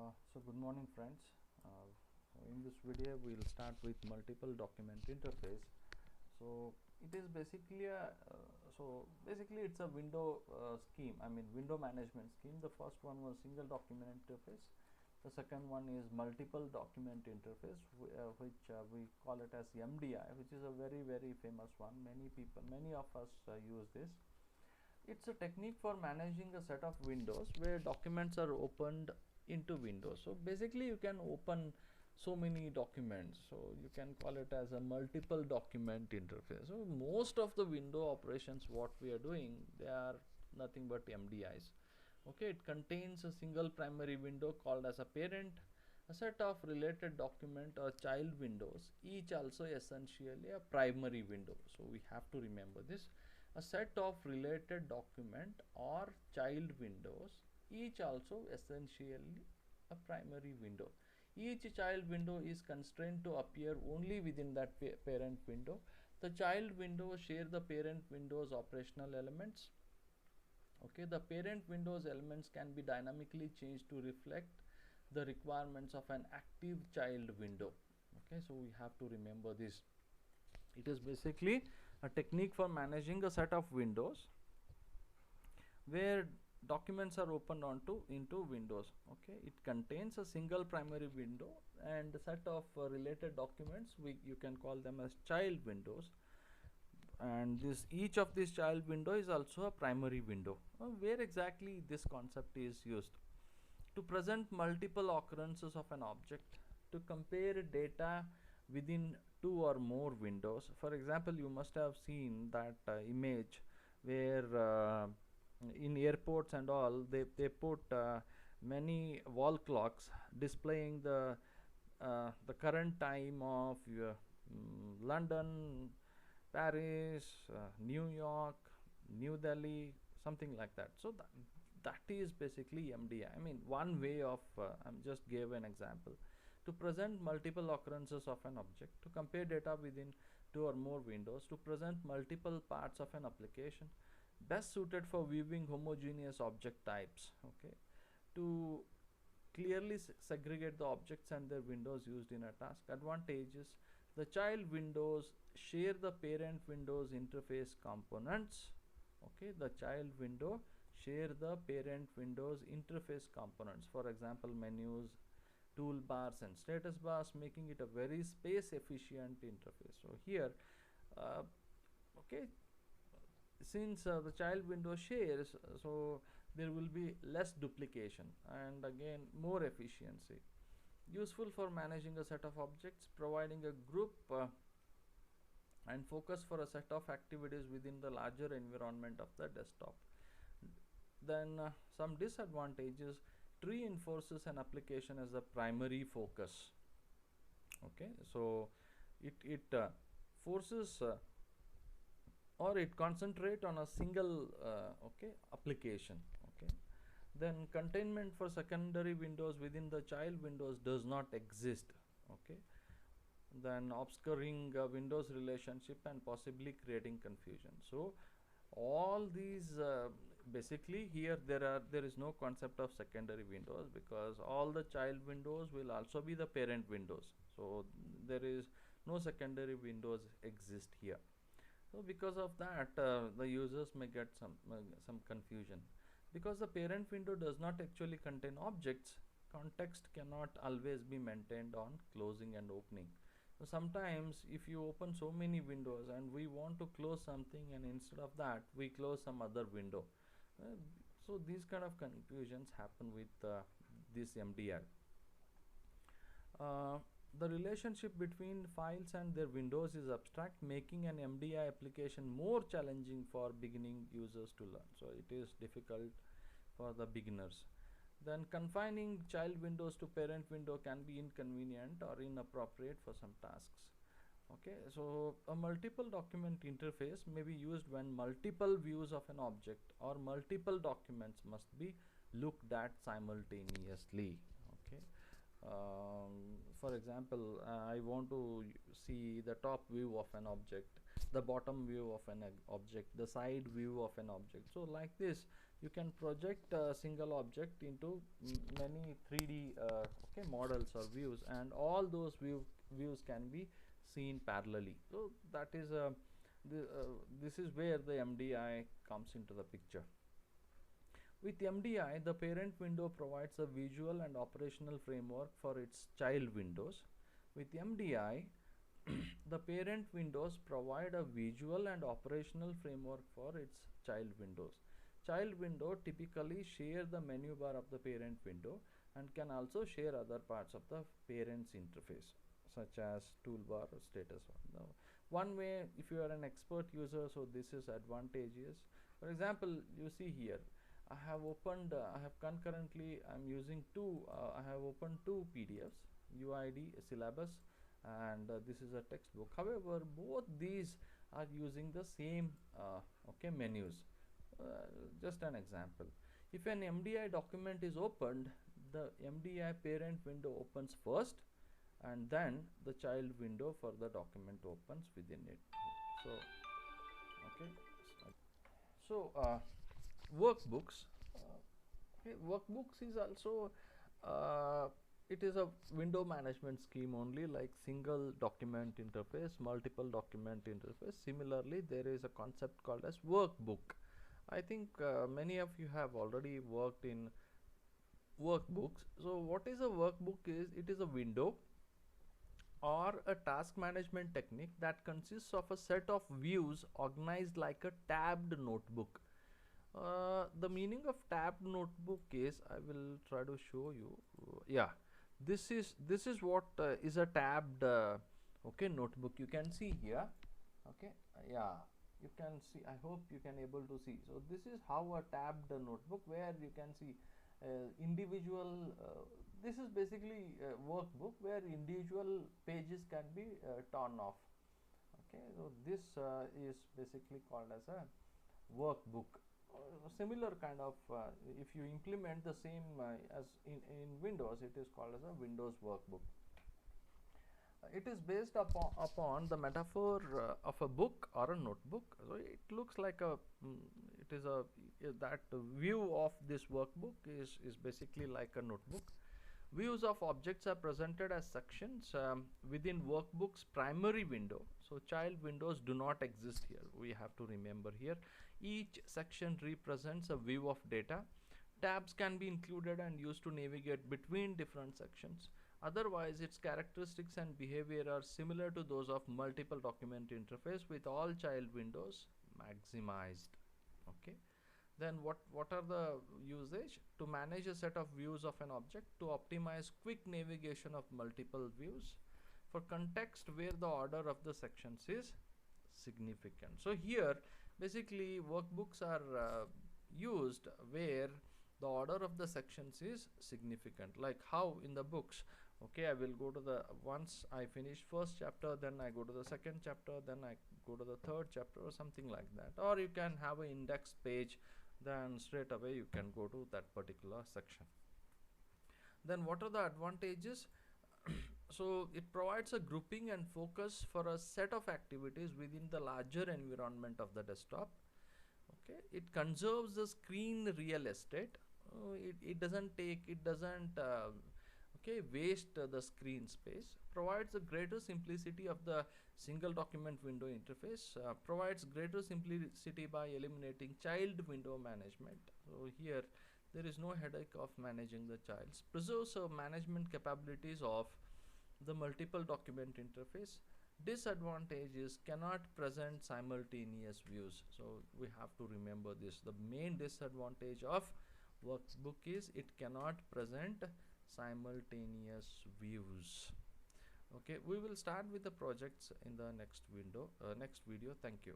So good morning friends. So in this video we'll start with multiple document interface. So it is basically basically it's a window scheme, I mean window management scheme. The first one was single document interface. The second one is multiple document interface, which we call it as MDI, which is a very famous one. Many of us use this. It's a technique for managing a set of windows where documents are opened into windows. So basically you can open so many documents, so you can call it as a multiple document interface. So most of the window operations what we are doing, they are nothing but MDIs. Okay, it contains a single primary window called as a parent, a set of related document or child windows, each also essentially a primary window. So we have to remember this: a set of related document or child windows, each also essentially a primary window. Each child window is constrained to appear only within that parent window. The child windows share the parent window's operational elements. Okay, the parent window's elements can be dynamically changed to reflect the requirements of an active child window. Okay, so we have to remember this. It is basically a technique for managing a set of windows where documents are opened into windows. Okay, it contains a single primary window and a set of related documents, you can call them as child windows, and each of these child window is also a primary window. Where exactly this concept is used? To present multiple occurrences of an object, to compare data within two or more windows. For example, you must have seen that image where in airports and all, they put many wall clocks displaying the current time of London, Paris, New York, New Delhi, something like that. So that is basically MDI. I mean, one way of I'm just gave an example. To present multiple occurrences of an object, to compare data within two or more windows, to present multiple parts of an application, best suited for viewing homogeneous object types. Okay, to clearly segregate the objects and their windows used in a task. Advantages: the child windows share the parent windows interface components. Okay, the child window share the parent windows interface components, for example menus, toolbars and status bars, making it a very space efficient interface. So here okay, since the child window shares, so there will be less duplication and again more efficiency. Useful for managing a set of objects, providing a group and focus for a set of activities within the larger environment of the desktop. Then some disadvantages: tree enforces an application as a primary focus. Okay, so it forces or it concentrate on a single okay application. Okay, then containment for secondary windows within the child windows does not exist. Okay, then obscuring windows relationship and possibly creating confusion. So all these basically here there is no concept of secondary windows, because all the child windows will also be the parent windows, so there is no secondary windows exist here. So because of that the users may get some confusion. Because the parent window does not actually contain objects, context cannot always be maintained on closing and opening. So sometimes if you open so many windows and we want to close something, and instead of that we close some other window, so these kind of confusions happen with this MDI. The relationship between files and their windows is abstract, making an MDI application more challenging for beginning users to learn. So it is difficult for the beginners. Then confining child windows to parent window can be inconvenient or inappropriate for some tasks. Okay, so a multiple document interface may be used when multiple views of an object or multiple documents must be looked at simultaneously. Okay, for example, I want to see the top view of an object, the bottom view of an object, the side view of an object. So like this, You can project a single object into many 3D okay, models or views, and all those views can be seen parallelly. So that is this is where the MDI comes into the picture. With MDI, the parent window provides a visual and operational framework for its child windows. With MDI, the parent windows provide a visual and operational framework for its child windows. Child window typically share the menu bar of the parent window and can also share other parts of the parent's interface, such as toolbar or status bar. Now, one way, if you are an expert user, so this is advantageous. For example, you see here, I have opened, I have concurrently, I'm using I have opened two PDFs, UID syllabus, and this is a textbook. However, both these are using the same okay, menus. Just an example, if an MDI document is opened, the MDI parent window opens first, and then the child window for the document opens within it. So okay, so workbooks. Okay, workbooks is also it is a window management scheme only, like single document interface, multiple document interface. Similarly, there is a concept called as workbook. I think many of you have already worked in workbooks. So what is a workbook? Is it is a window or a task management technique that consists of a set of views organized like a tabbed notebook. The meaning of tabbed notebook is, I will try to show you. Yeah, this is what is a tabbed okay, notebook. You can see here. Okay, yeah, you can see. I hope you can able to see. So this is how a tabbed notebook, where you can see individual. This is basically a workbook where individual pages can be torn off. Okay, so this is basically called as a workbook. Similar kind of if you implement the same as in Windows, it is called as a Windows workbook. It is based upon the metaphor of a book or a notebook. So it looks like a it is a that view of this workbook is basically like a notebook. Views of objects are presented as sections within workbook's primary window. So child windows do not exist here. We have to remember here. Each section represents a view of data. Tabs can be included and used to navigate between different sections. Otherwise, its characteristics and behavior are similar to those of multiple document interface, with all child windows maximized. Okay. Then what are the usage? To manage a set of views of an object, to optimize quick navigation of multiple views, for context where the order of the sections is significant. So here basically workbooks are used where the order of the sections is significant, like how in the books. Okay, I will go to the, once I finish first chapter, then I go to the second chapter, then I go to the third chapter, or something like that. Or you can have an index page, then straight away you can go to that particular section. Then what are the advantages? So it provides a grouping and focus for a set of activities within the larger environment of the desktop. Okay, it conserves the screen real estate. It doesn't okay, waste the screen space. Provides a greater simplicity of the single document window interface. Provides greater simplicity by eliminating child window management. So here there is no headache of managing the childs. Preserves management capabilities of the multiple document interface. Disadvantage is cannot present simultaneous views. So we have to remember this. The main disadvantage of workbook is it cannot present simultaneous views. Okay, we will start with the projects in the next video. Thank you.